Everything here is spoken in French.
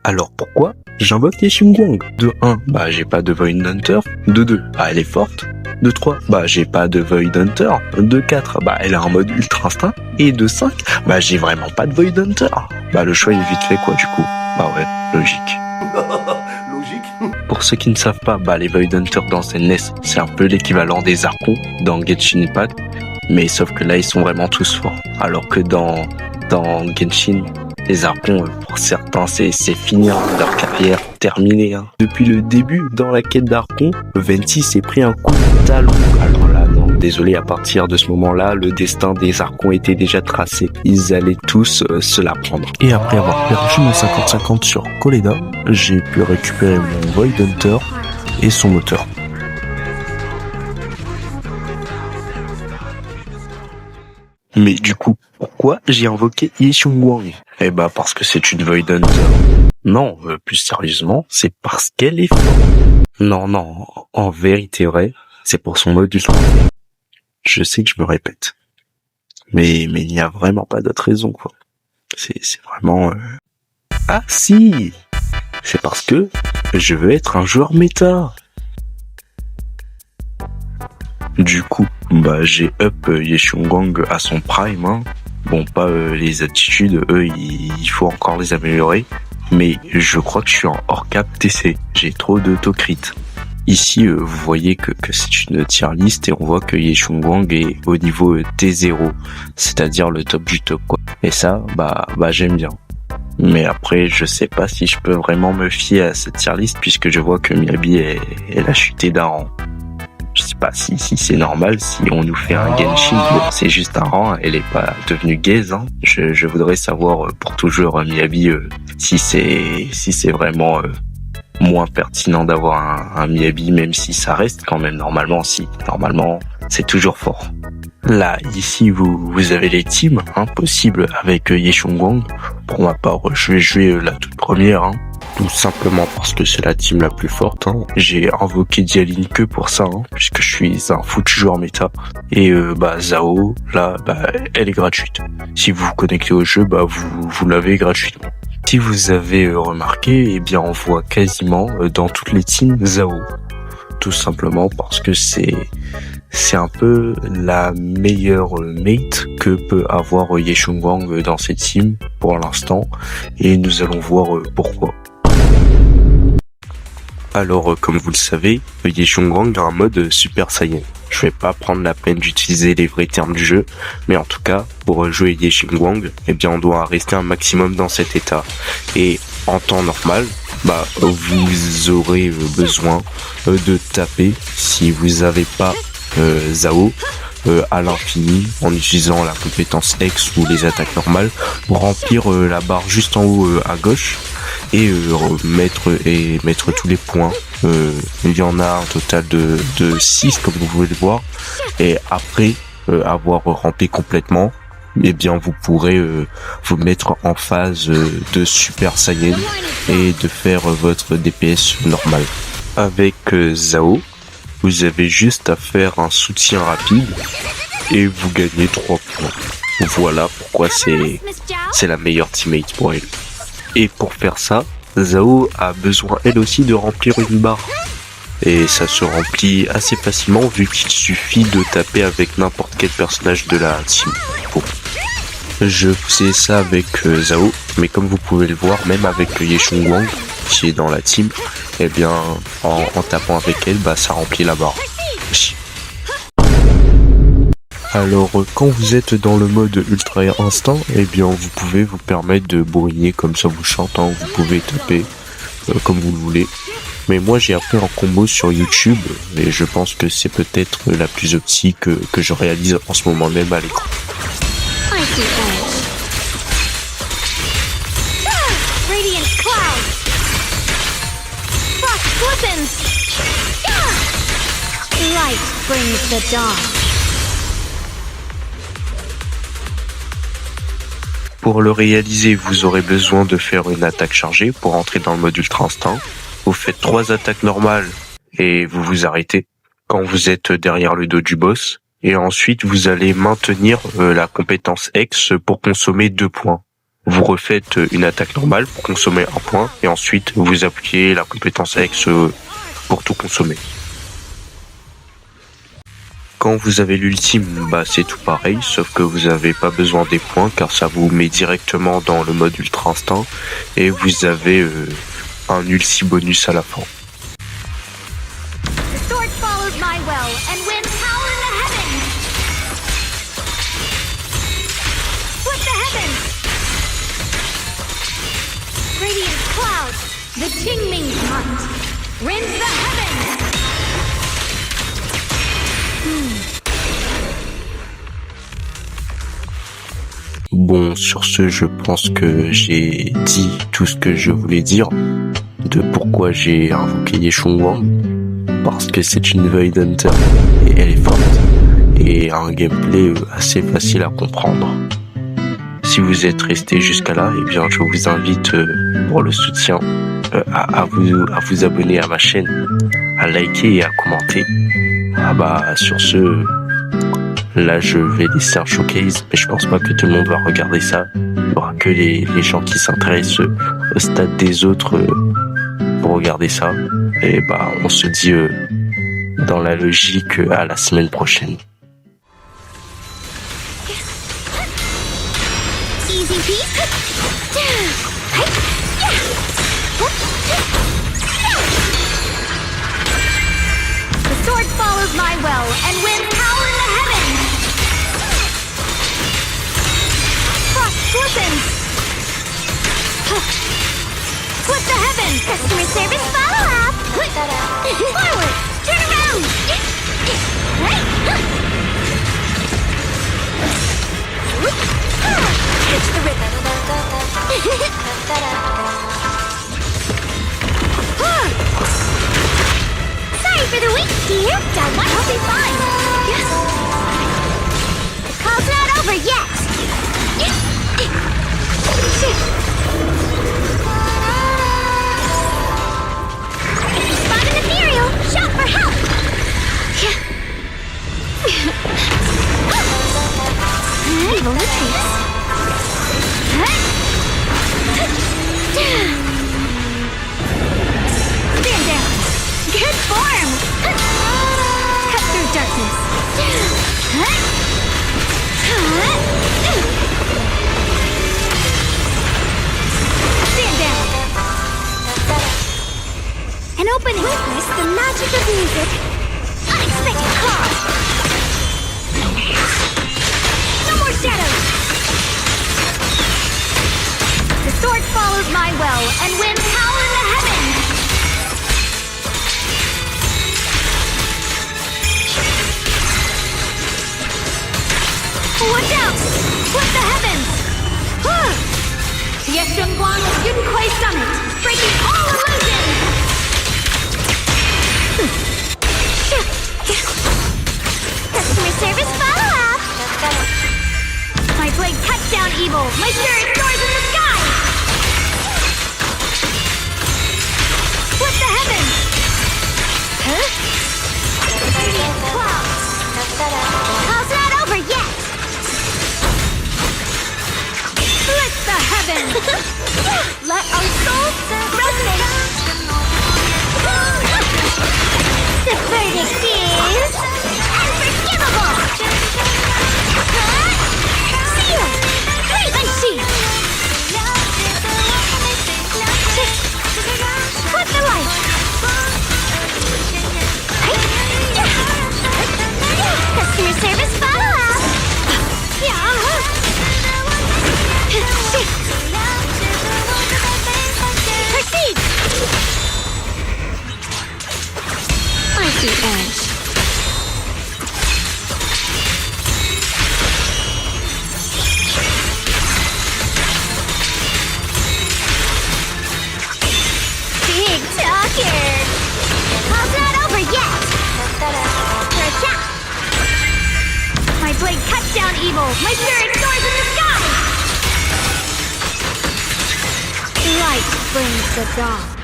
Alors pourquoi j'invoque Ye Xiongguang? De 1, bah j'ai pas de Void Hunter. De 2, bah elle est forte. De 3, bah j'ai pas de Void Hunter. De 4, bah elle a un mode Ultra Instinct. Et de 5, bah j'ai vraiment pas de Void Hunter. Bah le choix est vite fait quoi du coup. Bah ouais, logique. Logique. Pour ceux qui ne savent pas, bah les Void Hunters dans Zenless, c'est un peu l'équivalent des Archons dans Genshin Impact. Mais sauf que là ils sont vraiment tous forts. Alors que dans Genshin, les Archons, pour certains, c'est fini, hein, leur carrière terminée. Hein. Depuis le début, dans la quête d'Archon, Venti s'est pris un coup de talon. Alors là, non, désolé, à partir de ce moment-là, le destin des Archons était déjà tracé. Ils allaient tous se la prendre. Et après avoir perdu mon 50-50 sur Koleda, j'ai pu récupérer mon Void Hunter et son moteur. Mais du coup, pourquoi j'ai invoqué Ye Xiongguang? Eh bah parce que c'est une Void Hunter. Non, plus sérieusement, c'est parce qu'elle est forte. Non, en vérité vrai, c'est pour son mode ultra. Je sais que je me répète. Mais il n'y a vraiment pas d'autre raison, quoi. C'est vraiment... Ah si! C'est parce que je veux être un joueur méta. Du coup, bah j'ai up Ye Xiongguang à son prime. Hein. Bon, pas les attitudes, eux, il faut encore les améliorer. Mais je crois que je suis en hors cap TC. J'ai trop d'autocrit. Ici, vous voyez que c'est une tier list et on voit que Ye Xiongguang est au niveau T0, c'est-à-dire le top du top, quoi. Et ça, bah j'aime bien. Mais après, je sais pas si je peux vraiment me fier à cette tier list puisque je vois que Miyabi elle a chuté d'un rang. Je sais pas si c'est normal, si on nous fait un Genshin, bon, c'est juste un rang, elle est pas devenue gaze, hein. Je voudrais savoir pour toujours Miyabi si c'est vraiment moins pertinent d'avoir un Miyabi, même si ça reste quand même normalement c'est toujours fort. Là, ici, vous avez les teams possibles avec Ye Xiongguang. Pour ma part, je vais jouer la toute première, hein. Tout simplement parce que c'est la team la plus forte. Hein. J'ai invoqué Dialine que pour ça, hein, puisque je suis un foutu joueur méta. Et Zhao, là, elle est gratuite. Si vous vous connectez au jeu, vous l'avez gratuitement. Si vous avez remarqué, eh bien on voit quasiment dans toutes les teams Zhao. Tout simplement parce que c'est un peu la meilleure mate que peut avoir Ye Xiongguang dans cette team pour l'instant. Et nous allons voir pourquoi. Alors, comme vous le savez, Ye Xiongguang a un mode Super Saiyan. Je vais pas prendre la peine d'utiliser les vrais termes du jeu, mais en tout cas, pour jouer Ye Xiongguang, eh bien, on doit rester un maximum dans cet état. Et en temps normal, vous aurez besoin de taper si vous avez pas Zhao à l'infini en utilisant la compétence X ou les attaques normales pour remplir la barre juste en haut à gauche et mettre tous les points. Il y en a un total de 6 comme vous pouvez le voir, et après avoir rempli complètement, eh bien vous pourrez vous mettre en phase de Super Saiyan et de faire votre DPS normal. Avec Zhao, vous avez juste à faire un soutien rapide et vous gagnez 3 points. Voilà pourquoi c'est la meilleure teammate pour elle. Et pour faire ça, Zhao a besoin elle aussi de remplir une barre. Et ça se remplit assez facilement vu qu'il suffit de taper avec n'importe quel personnage de la team. Bon. Je faisais ça avec Zhao, mais comme vous pouvez le voir, même avec Ye Xiongguang qui est dans la team, eh bien en tapant avec elle, ça remplit la barre. Alors quand vous êtes dans le mode Ultra Instinct, eh bien vous pouvez vous permettre de bourriner comme ça vous chante, hein. Vous pouvez taper comme vous le voulez. Mais moi j'ai appris un combo sur YouTube et je pense que c'est peut-être la plus optique que je réalise en ce moment même à l'écran. Pour le réaliser, vous aurez besoin de faire une attaque chargée pour entrer dans le mode Ultra Instinct. Vous faites 3 attaques normales et vous vous arrêtez quand vous êtes derrière le dos du boss. Et ensuite, vous allez maintenir la compétence X pour consommer 2 points. vous refaites une attaque normale pour consommer un point et ensuite vous appuyez la compétence X pour tout consommer. Quand vous avez l'ultime, c'est tout pareil, sauf que vous n'avez pas besoin des points car ça vous met directement dans le mode ultra instinct et vous avez un ulti bonus à la fin. The Qingming Hunt rends the heavens. Bon, sur ce, je pense que j'ai dit tout ce que je voulais dire de pourquoi j'ai invoqué Yeshongwang, parce que c'est une Void Hunter et elle est forte et un gameplay assez facile à comprendre. Si vous êtes resté jusqu'à là, eh bien, je vous invite pour le soutien à vous abonner à ma chaîne, à liker et à commenter. Sur ce, là je vais laisser un showcase, mais je pense pas que tout le monde va regarder ça. Il y aura que les gens qui s'intéressent au stade des autres pour regarder ça. Et on se dit dans la logique à la semaine prochaine. Easy peasy. The sword follows my will and wins power in the heavens. Frost glistens. Split the heavens. Customer service follow up. Forward. Turn around. It's the rhythm. Sorry for the wait, dear. Dad, I'll be fine. Yes. The call's not over yet. If you spot an ethereal, shout for help. Evil retreats. Stand down. Good form. Cut through darkness. Stand down. An open witness the magic of music. Unexpected call. No more shadows. The sword follows my will and wins power in the heavens. Watch out! Split the heavens! Yeshongwang Yunquai Summit, breaking all illusions! Customer service follow-up! My blade cuts down evil! My spirit soars in the sky! Split the heavens! Radiant clouds! Call's not over yet! Split the heavens! Let our souls resonate! The verdict is unforgivable! Seal! Raven Sheath! Put the light! Customer service follow-up! Proceed! Icy edge. Big talker! Call's not over yet! For a chat! My blade cuts down evil! My spirit soars in the sky! Light brings the dawn.